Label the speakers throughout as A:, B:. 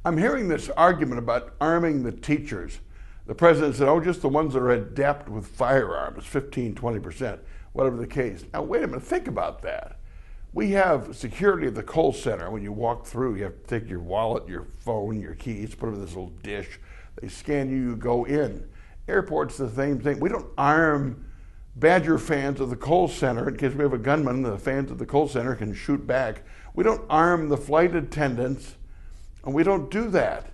A: I'm hearing this argument about arming the teachers. The president said, oh, just the ones that are adept with firearms, 15, 20%, whatever the case. Now, wait a minute, think about that. We have security at the Kohl Center. When you walk through, you have to take your wallet, your phone, your keys, put them in this little dish. They scan you, you go in. Airports, the same thing. We don't arm Badger fans of the Kohl Center in case we have a gunman. The fans of the Kohl Center can shoot back. We don't arm the flight attendants, and we don't do that.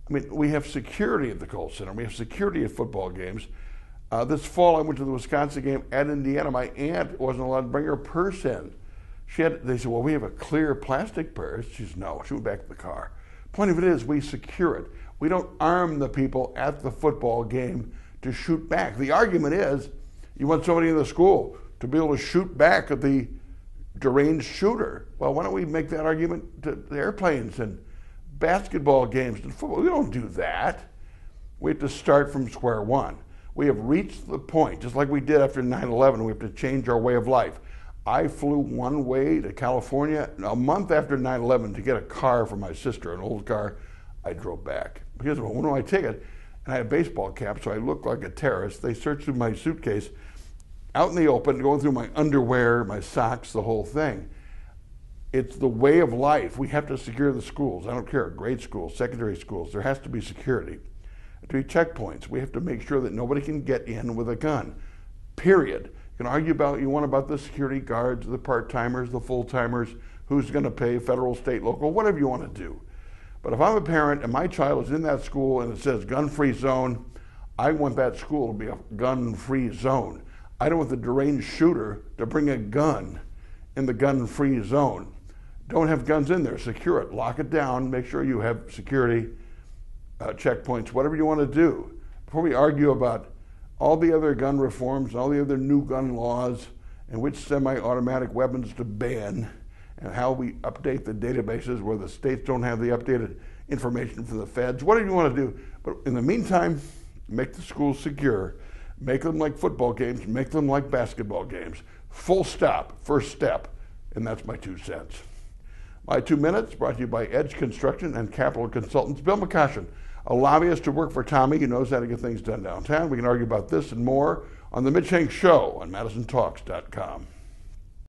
A: I mean, we have security at the Kohl Center. We have security at football games. This fall, I went to the Wisconsin game at Indiana. My aunt wasn't allowed to bring her purse in. They said, well, we have a clear plastic purse. She said, no, she went back to the car. Point of it is, we secure it. We don't arm the people at the football game to shoot back. The argument is, you want somebody in the school to be able to shoot back at the deranged shooter. Well, why don't we make that argument to the airplanes and basketball games and football? We don't do that. We have to start from square one. We have reached the point, just like we did after 9/11, we have to change our way of life. I flew one way to California a month after 9/11 to get a car for my sister, an old car. I drove back. Because when do I take it? And I had a baseball cap, so I looked like a terrorist. They searched through my suitcase, out in the open, going through my underwear, my socks, the whole thing. It's the way of life. We have to secure the schools. I don't care, grade schools, secondary schools. There has to be security. To be checkpoints. We have to make sure that nobody can get in with a gun, period. You can argue about the security guards, the part-timers, the full-timers, who's going to pay, federal, state, local, whatever you want to do. But if I'm a parent and my child is in that school and it says gun-free zone, I want that school to be a gun-free zone. I don't want the deranged shooter to bring a gun in the gun-free zone. Don't have guns in there. Secure it. Lock it down. Make sure you have security checkpoints, whatever you want to do. Before we argue about all the other gun reforms, all the other new gun laws, and which semi-automatic weapons to ban, and how we update the databases where the states don't have the updated information for the feds, whatever you want to do. But in the meantime, make the schools secure. Make them like football games. Make them like basketball games. Full stop, first step. And that's my 2 cents. My 2 minutes brought to you by Edge Construction and Capital Consultants. Bill McCoshen, a lobbyist to work for Tommy, who knows how to get things done downtown. We can argue about this and more on The Mitch Henck Show on madison.com.